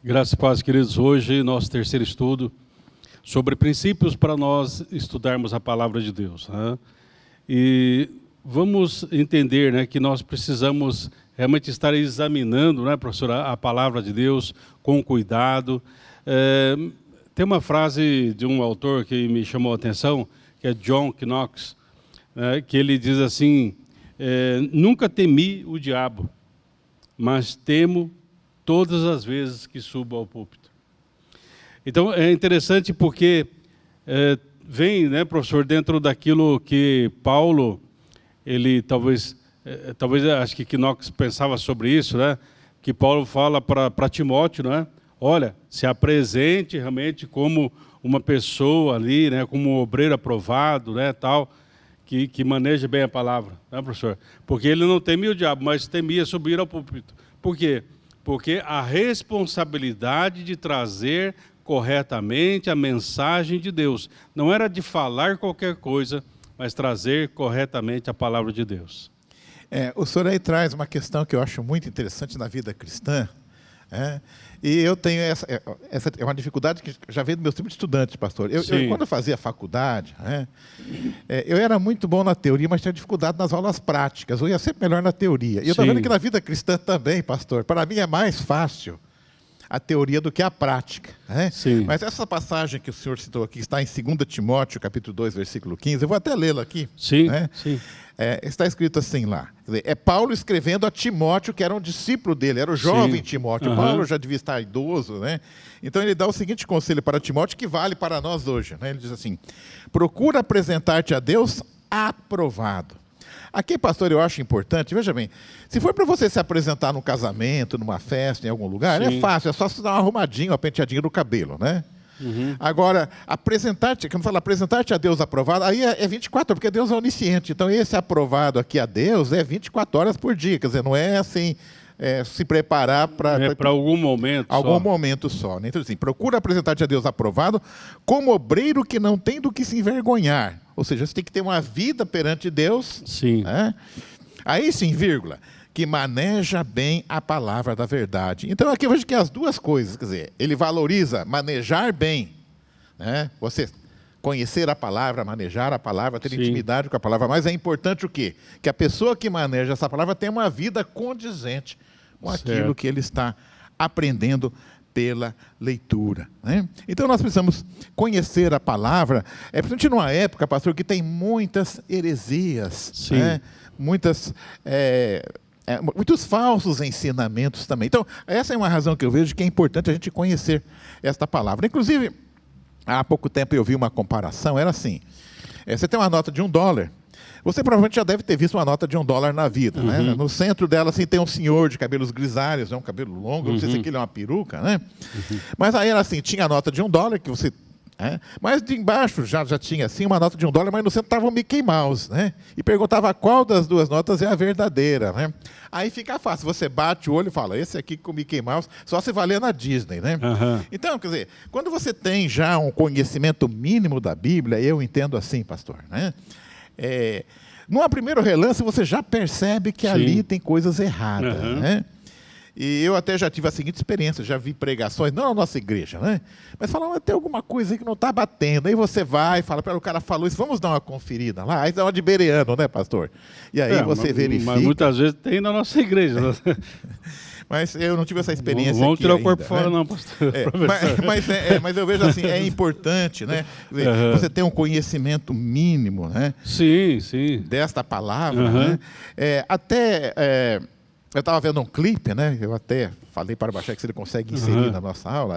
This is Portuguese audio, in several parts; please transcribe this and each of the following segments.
Graças e paz, queridos. Hoje, nosso terceiro estudo sobre princípios para nós estudarmos a palavra de Deus, né? E vamos entender, né, que nós precisamos realmente estar examinando, né, professor, a palavra de Deus com cuidado. Tem uma frase de um autor que me chamou a atenção, que é John Knox, que ele diz assim: nunca temi o diabo, mas temo todas as vezes que subo ao púlpito. Então, é interessante porque vem, né, professor, dentro daquilo que Paulo, ele talvez acho que Knox pensava sobre isso, né, que Paulo fala para Timóteo, né, olha, se apresente realmente como uma pessoa ali, né, como um obreiro aprovado, né, tal, que maneja bem a palavra, né, professor? Porque ele não temia o diabo, mas temia subir ao púlpito. Por quê? Porque a responsabilidade de trazer corretamente a mensagem de Deus não era de falar qualquer coisa, mas trazer corretamente a palavra de Deus. O senhor aí traz uma questão que eu acho muito interessante na vida cristã, e eu tenho essa é uma dificuldade que já veio do meu tempo de estudante, pastor. Quando eu fazia faculdade, eu era muito bom na teoria, mas tinha dificuldade nas aulas práticas. Eu ia sempre melhor na teoria. E eu estou vendo que na vida cristã também, pastor, para mim é mais fácil a teoria do que a prática. Mas essa passagem que o senhor citou aqui, está em 2 Timóteo, capítulo 2, versículo 15, eu vou até lê-la aqui. Está escrito assim lá, quer dizer, é Paulo escrevendo a Timóteo, que era um discípulo dele, era o jovem Timóteo. Paulo já devia estar idoso, né? Então ele dá o seguinte conselho para Timóteo, que vale para nós hoje, né? Ele diz assim: procura apresentar-te a Deus aprovado. Aqui, pastor, eu acho importante, veja bem, se for para você se apresentar num casamento, numa festa, em algum lugar, é fácil, é só você dar uma arrumadinha, uma penteadinha no cabelo, né? Agora, apresentar-te a Deus aprovado, aí é 24 horas, porque Deus é onisciente. Então, esse aprovado aqui a Deus é 24 horas por dia. Quer dizer, não é assim, se preparar para... para algum momento momento só. Né? Então, assim, procura apresentar-te a Deus aprovado como obreiro que não tem do que se envergonhar. Ou seja, você tem que ter uma vida perante Deus. Aí sim, vírgula, que maneja bem a palavra da verdade. Então, aqui eu vejo que as duas coisas, quer dizer, ele valoriza manejar bem, né? Você conhecer a palavra, manejar a palavra, ter intimidade com a palavra, mas é importante o quê? Que a pessoa que maneja essa palavra tenha uma vida condizente com aquilo que ele está aprendendo pela leitura, né? Então, nós precisamos conhecer a palavra, principalmente numa época, pastor, que tem muitas heresias, né? Muitos falsos ensinamentos também. Então, essa é uma razão que eu vejo que é importante a gente conhecer esta palavra. Inclusive, há pouco tempo eu vi uma comparação, era assim, você tem uma nota de $1, você provavelmente já deve ter visto uma nota de $1 na vida, né? No centro dela, assim, tem um senhor de cabelos grisalhos, um cabelo longo, não sei se aquilo é uma peruca, né? Mas aí era assim, tinha a nota de $1 que você... Mas de embaixo já tinha assim uma nota de $1, mas no centro estava o Mickey Mouse, né? E perguntava qual das duas notas é a verdadeira, né? Aí fica fácil, você bate o olho e fala, esse aqui com o Mickey Mouse, só se valer na Disney, né? Então, quer dizer, quando você tem já um conhecimento mínimo da Bíblia, eu entendo assim, pastor, né? Num primeiro relance, você já percebe que ali tem coisas erradas, né? E eu até já tive a seguinte experiência, já vi pregações, não na nossa igreja, né? Mas falando, tem alguma coisa aí que não está batendo. Aí você vai e fala, o cara falou isso, vamos dar uma conferida lá. Aí dá uma de bereano, né, pastor? E aí você verifica. Mas muitas vezes tem na nossa igreja. Mas eu não tive essa experiência aqui. Vamos tirar o corpo fora, não, pastor. Mas eu vejo assim, é importante, né? Você ter um conhecimento mínimo, né? Desta palavra, né? Eu estava vendo um clipe, né? Eu até falei para o Baixar que ele consegue inserir na nossa aula.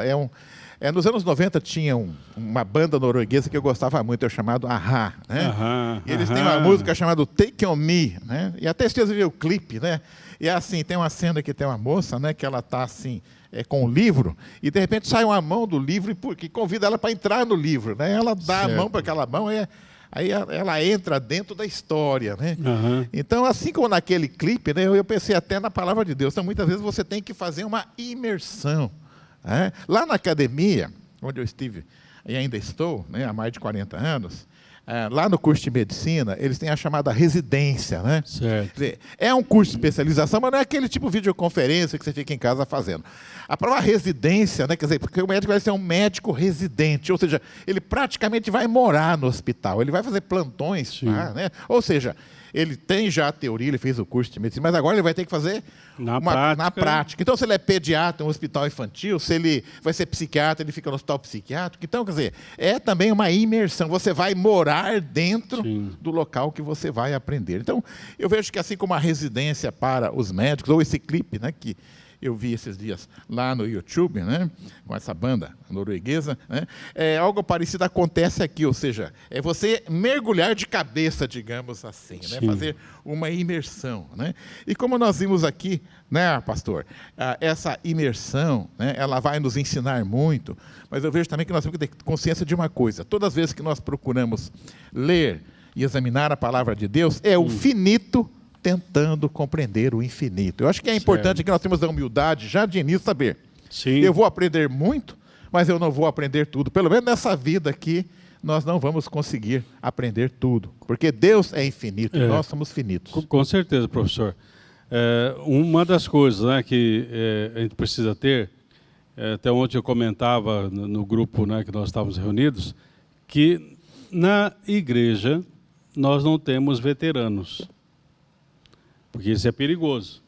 Nos anos 90 tinha uma banda norueguesa que eu gostava muito, chamado A-ha, né? E eles têm uma música chamada Take On Me, né? E até vocês viram o clipe, né? E assim, tem uma cena que tem uma moça, né? Que ela está assim, com um livro, e de repente sai uma mão do livro que convida ela para entrar no livro, né? Ela dá a mão para aquela mão, aí ela entra dentro da história, né? Então, assim como naquele clipe, né, eu pensei até na palavra de Deus. Então, muitas vezes você tem que fazer uma imersão, né? Lá na academia, onde eu estive e ainda estou, né, há mais de 40 anos, lá no curso de medicina, eles têm a chamada residência, né? Certo. Quer dizer, é um curso de especialização, mas não é aquele tipo de videoconferência que você fica em casa fazendo. A palavra residência, né? Quer dizer, porque o médico vai ser um médico residente, ou seja, ele praticamente vai morar no hospital, ele vai fazer plantões, lá, né? Ou seja, ele tem já a teoria, ele fez o curso de medicina, mas agora ele vai ter que fazer na prática. Então, se ele é pediatra em um hospital infantil, se ele vai ser psiquiatra, ele fica no hospital psiquiátrico. Então, quer dizer, é também uma imersão. Você vai morar dentro do local que você vai aprender. Então, eu vejo que assim como a residência para os médicos, ou esse clipe, né, que eu vi esses dias lá no YouTube, né, com essa banda norueguesa, né, algo parecido acontece aqui, ou seja, é você mergulhar de cabeça, digamos assim, né, fazer uma imersão. Né? E como nós vimos aqui, né, pastor, essa imersão, né, ela vai nos ensinar muito, mas eu vejo também que nós temos que ter consciência de uma coisa: todas as vezes que nós procuramos ler e examinar a palavra de Deus, é o finito tentando compreender o infinito. Eu acho que é importante que nós temos a humildade, já de início, saber. Eu vou aprender muito, mas eu não vou aprender tudo. Pelo menos nessa vida aqui, nós não vamos conseguir aprender tudo. Porque Deus é infinito e nós somos finitos. Com certeza, professor. Uma das coisas, né, que a gente precisa ter, até ontem eu comentava no grupo, né, que nós estávamos reunidos, que na igreja nós não temos veteranos. Porque isso é perigoso.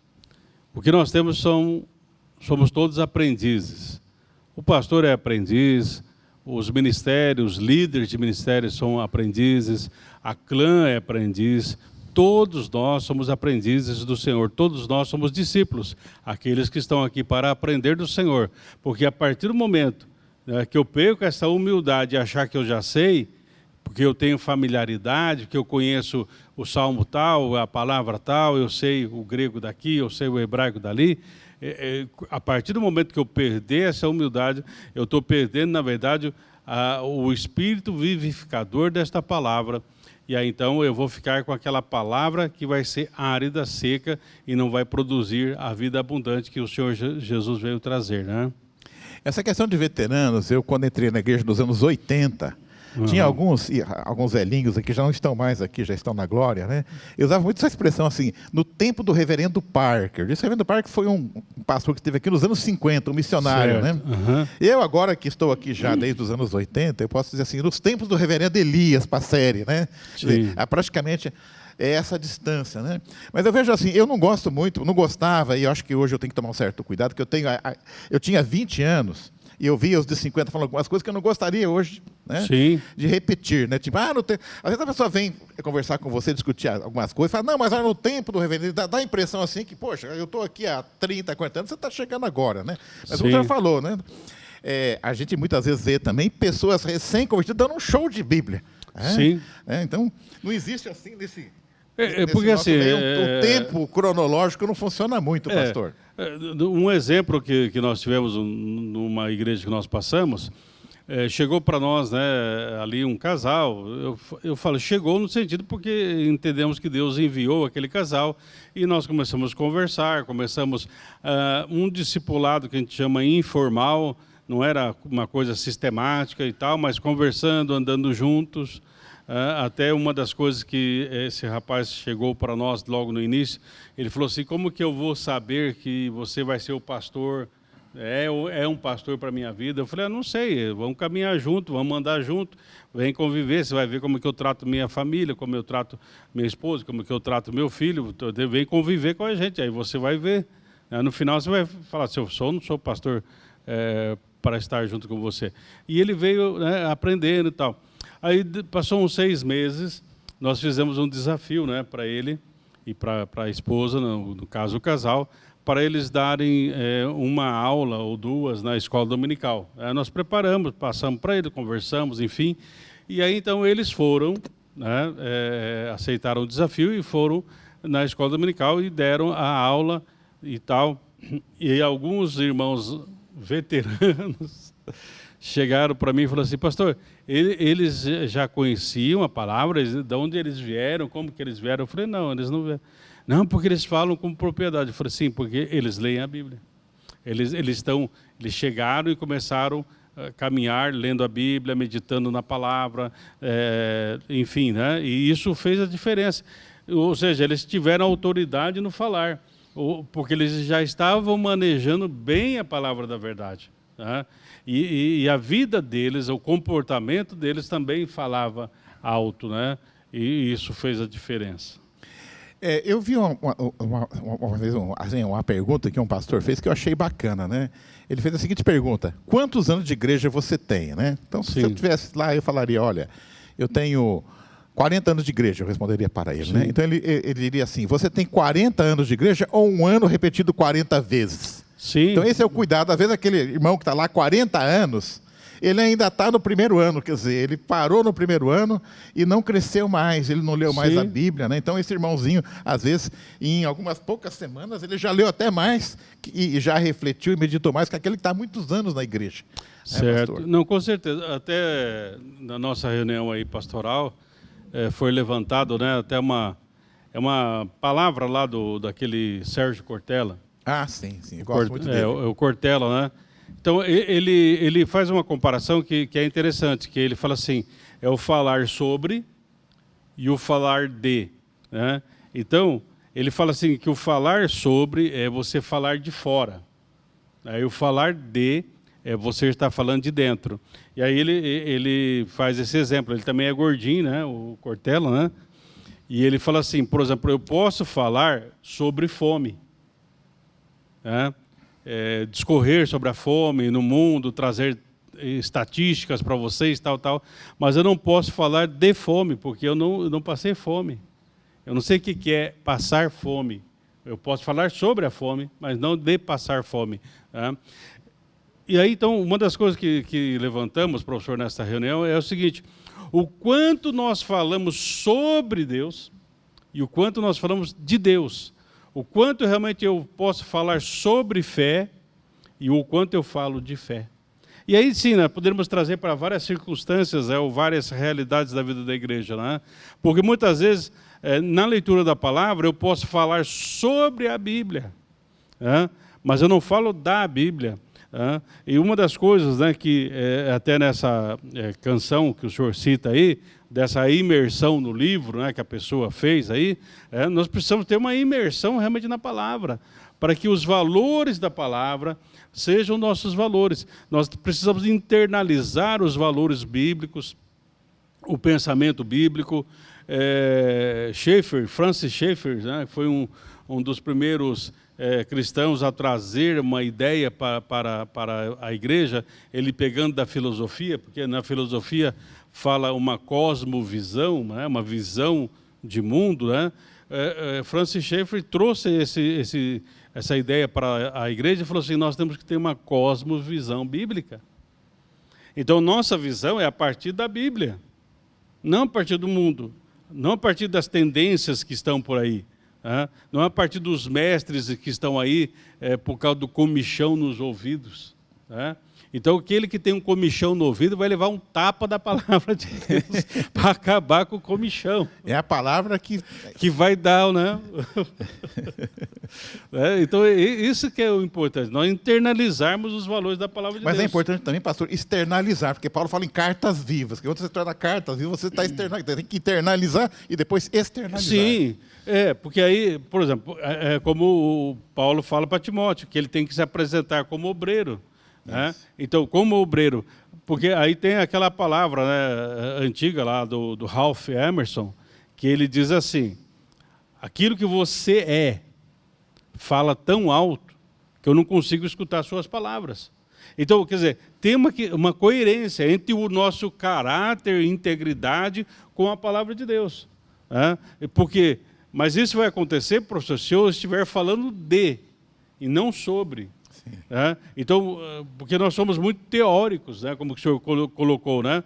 O que nós temos somos todos aprendizes. O pastor é aprendiz, os ministérios, líderes de ministérios são aprendizes, a clã é aprendiz, todos nós somos aprendizes do Senhor, todos nós somos discípulos, aqueles que estão aqui para aprender do Senhor. Porque a partir do momento, né, que eu perco essa humildade e achar que eu já sei, porque eu tenho familiaridade, que eu conheço o salmo tal, a palavra tal, eu sei o grego daqui, eu sei o hebraico dali. A partir do momento que eu perder essa humildade, eu estou perdendo, na verdade, o espírito vivificador desta palavra. E aí, então, eu vou ficar com aquela palavra que vai ser árida, seca, e não vai produzir a vida abundante que o Senhor Jesus veio trazer, né? Essa questão de veteranos, eu quando entrei na igreja nos anos 80, tinha alguns velhinhos aqui, já não estão mais aqui, já estão na glória, né? Eu usava muito essa expressão assim, no tempo do reverendo Parker. Esse reverendo Parker foi um pastor que esteve aqui nos anos 50, um missionário, né? Eu agora que estou aqui já desde os anos 80, eu posso dizer assim, nos tempos do reverendo Elias Passeri, né? Dizer, praticamente é essa distância, né? Mas eu vejo assim, eu não gosto muito, não gostava, e eu acho que hoje eu tenho que tomar um certo cuidado, porque eu tinha 20 anos, e eu via os de 50 falando algumas coisas que eu não gostaria hoje, né, de repetir. Né? Tipo, às vezes a pessoa vem conversar com você, discutir algumas coisas, fala, não, mas no tempo do reverendo, dá a impressão assim que, poxa, eu estou aqui há 30, 40 anos, você está chegando agora. Né? Mas o senhor falou, né? A gente muitas vezes vê também pessoas recém-convertidas dando um show de Bíblia. Então, não existe assim nesse... porque assim, o tempo cronológico não funciona muito, pastor. Um exemplo que nós tivemos numa igreja que nós passamos, chegou para nós, né, ali um casal. Eu falo, chegou no sentido porque entendemos que Deus enviou aquele casal e nós começamos a conversar, um discipulado que a gente chama informal, não era uma coisa sistemática e tal, mas conversando, andando juntos. Até uma das coisas que esse rapaz chegou para nós logo no início, ele falou assim, como que eu vou saber que você vai ser o pastor, é um pastor para a minha vida? Eu falei, não sei, vamos caminhar junto, vamos andar junto, vem conviver, você vai ver como que eu trato minha família, como eu trato minha esposa, como que eu trato meu filho, vem conviver com a gente, aí você vai ver. No final você vai falar, se eu sou ou não sou pastor para estar junto com você. E ele veio, né, aprendendo e tal. Aí passou uns 6 meses, nós fizemos um desafio, né, para ele e para a esposa, no caso o casal, para eles darem uma aula ou 2 na escola dominical. Nós preparamos, passamos para ele, conversamos, enfim. E aí então eles foram, né, aceitaram o desafio e foram na escola dominical e deram a aula e tal. E alguns irmãos veteranos chegaram para mim e falaram assim, pastor, eles já conheciam a palavra, de onde eles vieram, como que eles vieram? Eu falei, não, eles não vieram. Não, porque eles falam com propriedade. Eu falei, sim, porque eles leem a Bíblia. Eles chegaram e começaram caminhar lendo a Bíblia, meditando na palavra, enfim, né? E isso fez a diferença. Ou seja, eles tiveram autoridade no falar, porque eles já estavam manejando bem a palavra da verdade, né? E a vida deles, o comportamento deles também falava alto, né? E isso fez a diferença. Eu vi uma vez uma pergunta que um pastor fez que eu achei bacana, né? Ele fez a seguinte pergunta: quantos anos de igreja você tem, né? Então, se eu estivesse lá, eu falaria, olha, eu tenho 40 anos de igreja, eu responderia para ele, né? Então, ele diria assim, você tem 40 anos de igreja ou um ano repetido 40 vezes? Sim. Então, esse é o cuidado. Às vezes, aquele irmão que está lá 40 anos, ele ainda está no primeiro ano, quer dizer, ele parou no primeiro ano e não cresceu mais, ele não leu mais a Bíblia, né? Então, esse irmãozinho, às vezes, em algumas poucas semanas, ele já leu até mais e já refletiu e meditou mais que aquele que está há muitos anos na igreja. Certo. Né, não, com certeza. Até na nossa reunião aí pastoral, foi levantado, né, até uma palavra lá daquele Sérgio Cortella. Ah, sim, eu gosto muito dele. O Cortella, né? Então, ele faz uma comparação que é interessante, que ele fala assim, é o falar sobre e o falar de, né? Então, ele fala assim, que o falar sobre é você falar de fora. Aí o falar de é você estar falando de dentro. E aí ele faz esse exemplo, ele também é gordinho, né? O Cortella, né? E ele fala assim, por exemplo, eu posso falar sobre fome, né? Discorrer sobre a fome no mundo, trazer estatísticas para vocês, tal, mas eu não posso falar de fome, porque eu não passei fome. Eu não sei o que é passar fome. Eu posso falar sobre a fome, mas não de passar fome, né? E aí, então, uma das coisas que levantamos, professor, nessa reunião é o seguinte, o quanto nós falamos sobre Deus e o quanto nós falamos de Deus. O quanto realmente eu posso falar sobre fé e o quanto eu falo de fé. E aí sim, né, podemos trazer para várias circunstâncias, ou várias realidades da vida da igreja, né? Porque muitas vezes, na leitura da palavra, eu posso falar sobre a Bíblia, né? Mas eu não falo da Bíblia. E uma das coisas, né, que até nessa canção que o senhor cita aí, dessa imersão no livro, né, que a pessoa fez aí, nós precisamos ter uma imersão realmente na palavra, para que os valores da palavra sejam nossos valores. Nós precisamos internalizar os valores bíblicos, o pensamento bíblico. Francis Schaeffer, né, foi um dos primeiros cristãos a trazer uma ideia para a igreja, ele pegando da filosofia, porque na filosofia fala uma cosmovisão, né, uma visão de mundo, né? Francis Schaeffer trouxe essa ideia para a igreja e falou assim, nós temos que ter uma cosmovisão bíblica. Então, nossa visão é a partir da Bíblia, não a partir do mundo, não a partir das tendências que estão por aí. Não é a partir dos mestres que estão aí por causa do comichão nos ouvidos. Então, aquele que tem um comichão no ouvido vai levar um tapa da palavra de Deus para acabar com o comichão. É a palavra que vai dar, né? Então, isso que é o importante, nós internalizarmos os valores da palavra de Deus. Mas é importante também, pastor, externalizar, porque Paulo fala em cartas vivas, que quando você torna cartas vivas, você está externalizando, tem que internalizar e depois externalizar. Sim, porque aí, por exemplo, como o Paulo fala para Timóteo, que ele tem que se apresentar como obreiro. Né? Então, como obreiro, porque aí tem aquela palavra, né, antiga lá do Ralph Emerson, que ele diz assim, aquilo que você fala tão alto que eu não consigo escutar suas palavras. Então, quer dizer, tem uma coerência entre o nosso caráter e integridade com a palavra de Deus. Né? Mas isso vai acontecer, professor, se eu estiver falando de e não sobre. Então, porque nós somos muito teóricos, né, como o senhor colocou, né?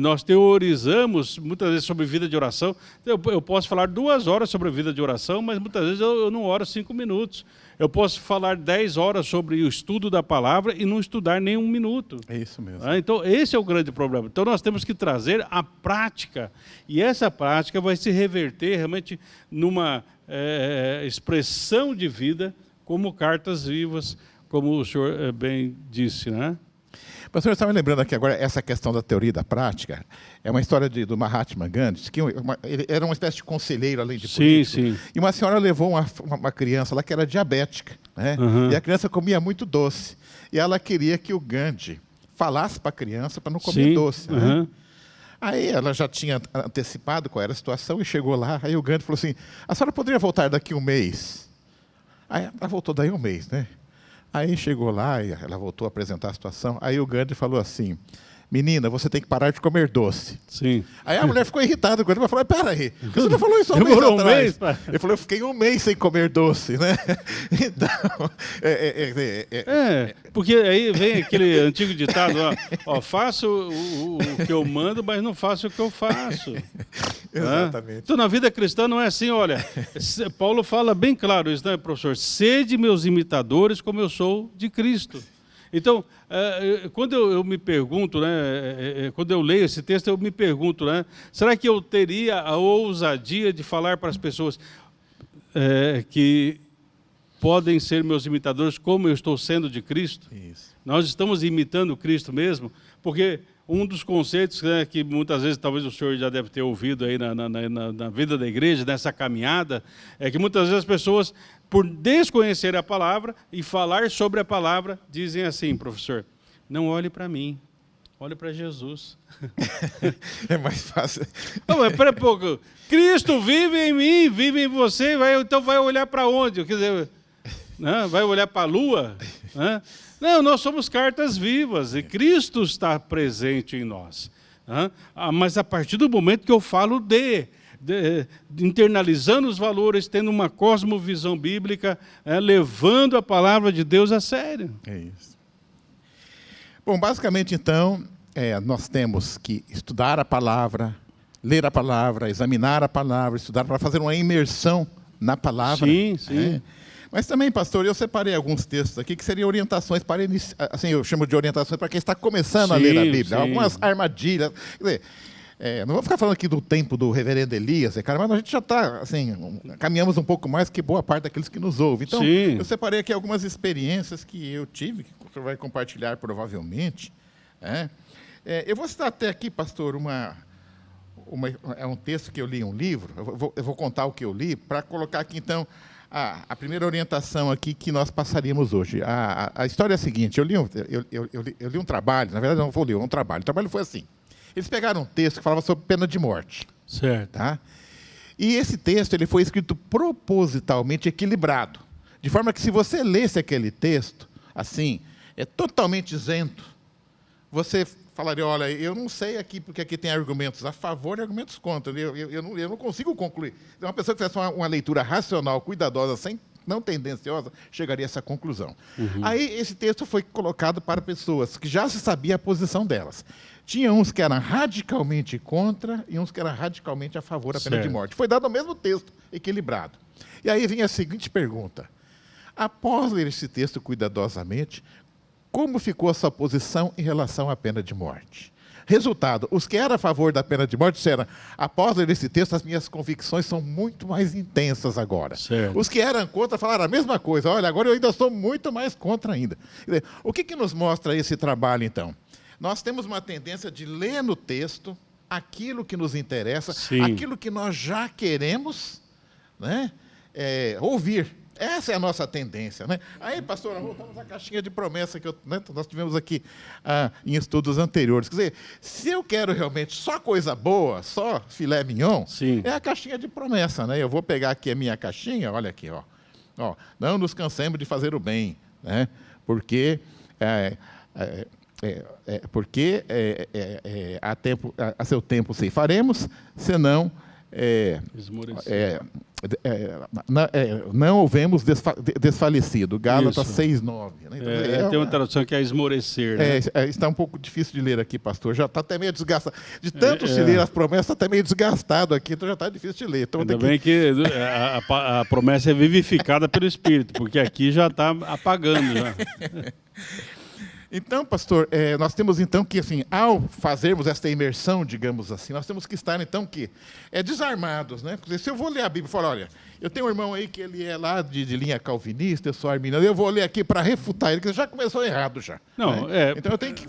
Nós teorizamos muitas vezes sobre vida de oração. Eu posso falar 2 horas sobre a vida de oração, mas muitas vezes eu não oro 5 minutos. Eu posso falar 10 horas sobre o estudo da palavra e não estudar nem 1 minuto. É isso mesmo. Então, esse é o grande problema. Então, nós temos que trazer a prática, e essa prática vai se reverter realmente numa expressão de vida, como cartas vivas, como o senhor bem disse, né? Pastor, eu estava me lembrando aqui agora, essa questão da teoria e da prática, é uma história do Mahatma Gandhi, que ele era uma espécie de conselheiro, além de político. Sim. E uma senhora levou uma criança lá que era diabética, né? E a criança comia muito doce. E ela queria que o Gandhi falasse para a criança para não comer doce. Né? Aí ela já tinha antecipado qual era a situação e chegou lá. Aí o Gandhi falou assim, a senhora poderia voltar daqui um mês? Aí ela voltou daí um mês, né? Aí chegou lá e ela voltou a apresentar a situação. Aí o Gandhi falou assim, menina, você tem que parar de comer doce. Sim. Aí a mulher ficou irritada com ele, mas falou, peraí, você não falou isso há um mês Demorou atrás? um mês, pai? Ele falou, eu fiquei um mês sem comer doce, né? Então... porque aí vem aquele antigo ditado, ó, faço o que eu mando, mas não faço o que eu faço. Exatamente. Então, na vida cristã não é assim, olha, Paulo fala bem claro isso, né, professor? Sede meus imitadores como eu sou de Cristo. Então, quando eu me pergunto, né, quando eu leio esse texto, eu me pergunto, né, será que eu teria a ousadia de falar para as pessoas que podem ser meus imitadores como eu estou sendo de Cristo? Isso. Nós estamos imitando Cristo mesmo, porque um dos conceitos, né, que muitas vezes talvez o senhor já deve ter ouvido aí na vida da igreja, nessa caminhada, é que muitas vezes as pessoas, por desconhecer a palavra e falar sobre a palavra, dizem assim, professor, não olhe para mim, olhe para Jesus. É mais fácil. Não, mas pera pouco, Cristo vive em mim, vive em você, então vai olhar para onde? Quer dizer, né, vai olhar para a lua? Né? Não, nós somos cartas vivas e Cristo está presente em nós. Mas a partir do momento que eu falo de internalizando os valores, tendo uma cosmovisão bíblica, levando a palavra de Deus a sério. É isso. Bom, basicamente, então, nós temos que estudar a palavra, ler a palavra, examinar a palavra, estudar para fazer uma imersão na palavra. Sim. Mas também, pastor, eu separei alguns textos aqui que seriam orientações para assim, eu chamo de orientações para quem está começando a ler a Bíblia. Algumas armadilhas. Quer dizer, não vou ficar falando aqui do tempo do reverendo Elias, mas a gente já está, assim, caminhamos um pouco mais que boa parte daqueles que nos ouvem. Então, eu separei aqui algumas experiências que eu tive, que o senhor vai compartilhar provavelmente. Eu vou citar até aqui, pastor, é um texto que eu li em um livro, eu vou contar o que eu li, para colocar aqui, então, a primeira orientação aqui que nós passaríamos hoje. A história é a seguinte, eu li um trabalho, na verdade não vou ler, um trabalho. O trabalho foi assim. Eles pegaram um texto que falava sobre pena de morte. Certo. Tá? E esse texto ele foi escrito propositalmente equilibrado. De forma que se você lesse aquele texto, assim, totalmente isento, você falaria, olha, eu não sei aqui, porque aqui tem argumentos a favor e argumentos contra. Eu não consigo concluir. Então, uma pessoa que fizesse uma leitura racional, cuidadosa, não tendenciosa, chegaria a essa conclusão. Aí, esse texto foi colocado para pessoas que já se sabia a posição delas. Tinha uns que eram radicalmente contra e uns que eram radicalmente a favor da pena de morte. Foi dado o mesmo texto, equilibrado. E aí vinha a seguinte pergunta. Após ler esse texto cuidadosamente, como ficou a sua posição em relação à pena de morte? Resultado, os que eram a favor da pena de morte disseram, após ler esse texto, as minhas convicções são muito mais intensas agora. Certo. Os que eram contra falaram a mesma coisa, olha, agora eu ainda sou muito mais contra ainda. O que nos mostra esse trabalho, então? Nós temos uma tendência de ler no texto aquilo que nos interessa, aquilo que nós já queremos, né, ouvir. Essa é a nossa tendência. Né? Aí, pastor, voltamos à caixinha de promessa que nós tivemos aqui em estudos anteriores. Quer dizer, se eu quero realmente só coisa boa, só filé mignon, é a caixinha de promessa. Né? Eu vou pegar aqui a minha caixinha, olha aqui, ó, não nos cansemos de fazer o bem, né? Porque a seu tempo ceifaremos, senão não houvemos desfalecido. Gálatas 6:9. Né? Então, tem uma tradução que é esmorecer. Né? Está um pouco difícil de ler aqui, pastor. Já está até meio desgastado. De tanto se ler as promessas, está até meio desgastado aqui, então já está difícil de ler. Então, ainda bem que a promessa é vivificada pelo Espírito, porque aqui já está apagando. Já. Então, pastor, nós temos então que, assim, ao fazermos esta imersão, digamos assim, nós temos que estar, então, desarmados, né? Porque se eu vou ler a Bíblia e falar, olha, eu tenho um irmão aí que ele é lá de linha calvinista, eu sou arminiano, eu vou ler aqui para refutar ele, que já começou errado já. Não, né? Então eu tenho que...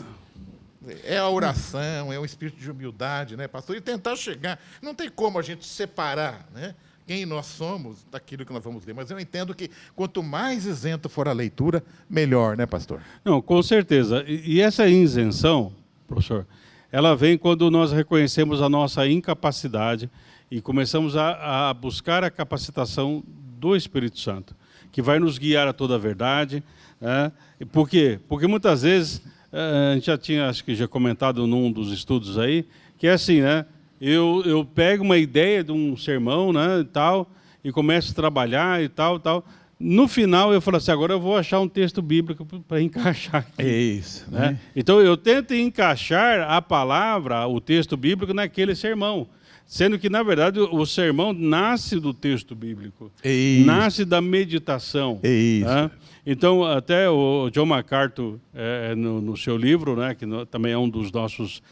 É a oração, é um espírito de humildade, né, pastor? E tentar chegar... Não tem como a gente separar, né, quem nós somos daquilo que nós vamos ler. Mas eu entendo que quanto mais isento for a leitura, melhor, né, pastor? Não, com certeza. E essa isenção, professor, ela vem quando nós reconhecemos a nossa incapacidade e começamos a buscar a capacitação do Espírito Santo, que vai nos guiar a toda a verdade. Né? Por quê? Porque muitas vezes... A gente já tinha, acho que já comentado num dos estudos aí, que é assim, né? Eu pego uma ideia de um sermão, né, e tal, e começo a trabalhar e tal. No final eu falo assim, agora eu vou achar um texto bíblico para encaixar aqui. É isso, né? Então eu tento encaixar a palavra, o texto bíblico naquele sermão. Sendo que, na verdade, o sermão nasce do texto bíblico, nasce da meditação. Né? Então, até o John MacArthur, no seu livro, né, que também é um dos nossos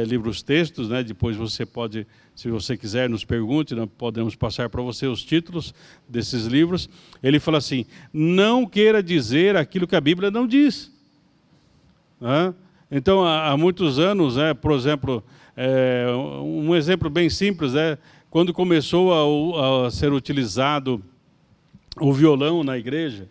livros textos, né, depois você pode, se você quiser, nos pergunte, nós podemos passar para você os títulos desses livros. Ele fala assim, não queira dizer aquilo que a Bíblia não diz. Né? Então, há muitos anos, por exemplo... um exemplo bem simples é quando começou a ser utilizado o violão na igreja,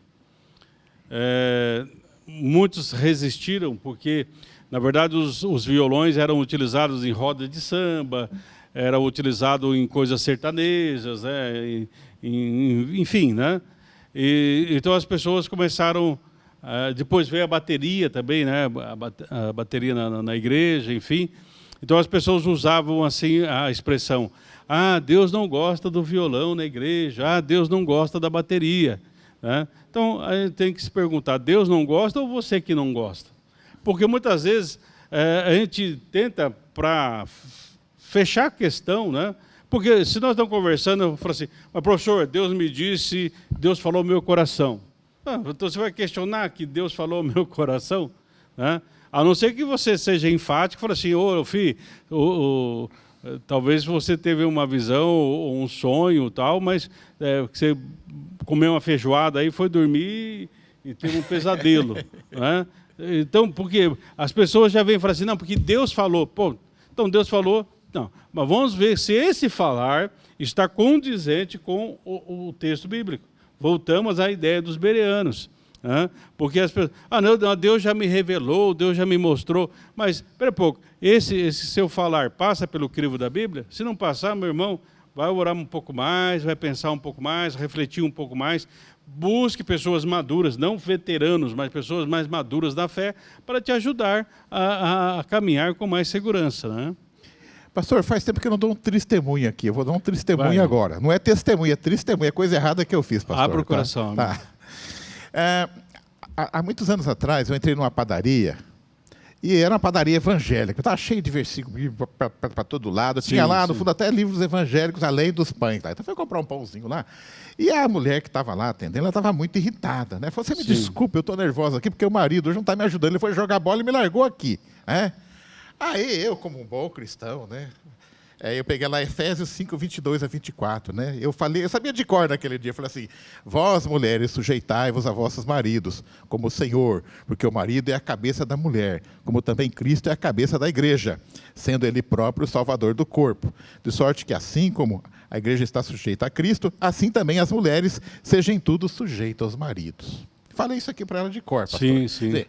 muitos resistiram porque, na verdade, os violões eram utilizados em roda de samba, era utilizado em coisas sertanejas, né? Enfim, né? Então as pessoas começaram... depois veio a bateria também, né? A bateria na igreja, enfim... Então as pessoas usavam assim a expressão, Deus não gosta do violão na igreja, Deus não gosta da bateria. Né? Então a gente tem que se perguntar, Deus não gosta ou você que não gosta? Porque muitas vezes a gente tenta para fechar a questão, né? Porque se nós estamos conversando, eu falo assim, mas professor, Deus me disse, Deus falou ao meu coração. Então você vai questionar que Deus falou ao meu coração? Né? A não ser que você seja enfático e fale assim, filho, talvez você teve uma visão ou um sonho, tal, mas que você comeu uma feijoada aí, foi dormir e teve um pesadelo. Né? Então, porque as pessoas já vêm e falam assim, não, porque Deus falou. Pô, então Deus falou, não. Mas vamos ver se esse falar está condizente com o texto bíblico. Voltamos à ideia dos bereanos. Porque as pessoas, não, Deus já me revelou, Deus já me mostrou, mas, espera um pouco, esse seu falar passa pelo crivo da Bíblia? Se não passar, meu irmão, vai orar um pouco mais, vai pensar um pouco mais, refletir um pouco mais, busque pessoas maduras, não veteranos, mas pessoas mais maduras da fé, para te ajudar a caminhar com mais segurança. Né? Pastor, faz tempo que eu não dou um testemunho aqui, eu vou dar um testemunho agora. Não é testemunho, é testemunho, é coisa errada que eu fiz, pastor. Abra o coração. Tá. Há muitos anos atrás, eu entrei numa padaria, e era uma padaria evangélica, estava cheio de versículos para todo lado, tinha lá, no fundo, até livros evangélicos, além dos pães. Então, eu fui comprar um pãozinho lá, e a mulher que estava lá atendendo, ela estava muito irritada. Né? Falou, você me desculpe, eu estou nervosa aqui, porque o marido hoje não está me ajudando, ele foi jogar bola e me largou aqui. Né? Aí, eu, como um bom cristão, né? Eu peguei lá Efésios 5, 22 a 24, né? Eu sabia de cor naquele dia, eu falei assim, vós, mulheres, sujeitai-vos a vossos maridos, como o Senhor, porque o marido é a cabeça da mulher, como também Cristo é a cabeça da igreja, sendo ele próprio o salvador do corpo. De sorte que assim como a igreja está sujeita a Cristo, assim também as mulheres sejam em tudo sujeitas aos maridos. Falei isso aqui para ela de cor, pastor. Sim, sim. Quer dizer,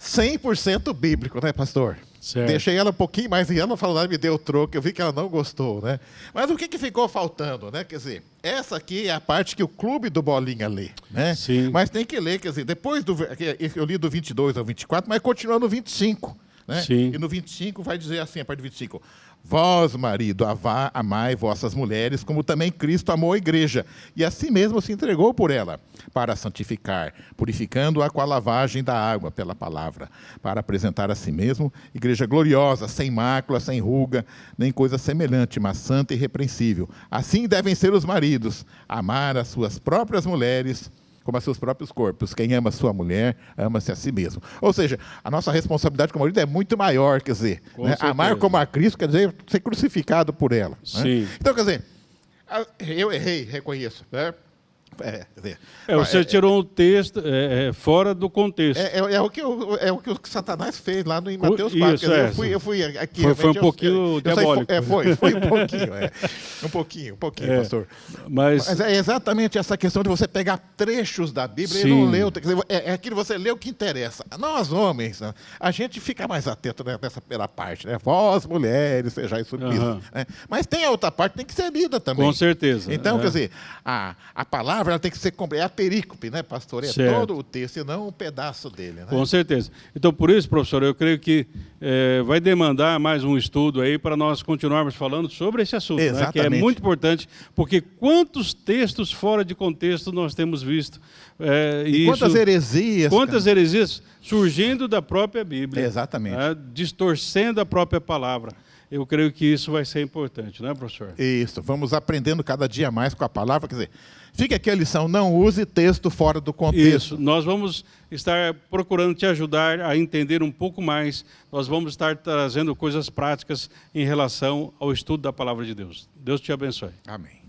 100% bíblico, né, pastor? Certo. Deixei ela um pouquinho mais e ela não falou nada, me deu o troco, eu vi que ela não gostou, né? Mas o que ficou faltando, né? Quer dizer, essa aqui é a parte que o clube do Bolinha lê, né? Sim. Mas tem que ler, quer dizer, depois eu li do 22 ao 24, mas continua no 25, né? Sim. E no 25 vai dizer assim, a parte do 25, vós, marido, amai vossas mulheres, como também Cristo amou a igreja, e assim mesmo se entregou por ela, para santificar, purificando-a com a lavagem da água pela palavra, para apresentar a si mesmo igreja gloriosa, sem mácula, sem ruga, nem coisa semelhante, mas santa e irrepreensível. Assim devem ser os maridos, amar as suas próprias mulheres, como a seus próprios corpos. Quem ama sua mulher, ama-se a si mesmo. Ou seja, a nossa responsabilidade como marido é muito maior, quer dizer, né? Amar como a Cristo quer dizer ser crucificado por ela. Sim. Né? Então, quer dizer, eu errei, reconheço. Né? Você tirou um texto fora do contexto. É o que o Satanás fez lá em Mateus 4. Isso, quer dizer, eu fui aqui. Foi um pouquinho diabólico. Foi um pouquinho. Um pouquinho, pastor. Mas é exatamente essa questão de você pegar trechos da Bíblia e não ler. Quer dizer, é aquilo que você lê o que interessa. Nós, homens, né, a gente fica mais atento nessa primeira parte. Né? Vós, mulheres, sejais submissas. Né? Mas tem a outra parte que tem que ser lida também. Com certeza. Então, quer dizer, a palavra ela tem que ser é a perícope, né, pastor? É certo. todo o texto e não um pedaço dele. Né? Com certeza. Então, por isso, professor, eu creio que vai demandar mais um estudo aí para nós continuarmos falando sobre esse assunto, né, que é muito importante, porque quantos textos fora de contexto nós temos visto. E quantas heresias. Quantas heresias surgindo da própria Bíblia. Exatamente. Distorcendo a própria palavra. Eu creio que isso vai ser importante, né, professor? Isso, vamos aprendendo cada dia mais com a palavra. Quer dizer, fica aqui a lição, não use texto fora do contexto. Isso, nós vamos estar procurando te ajudar a entender um pouco mais. Nós vamos estar trazendo coisas práticas em relação ao estudo da palavra de Deus. Deus te abençoe. Amém.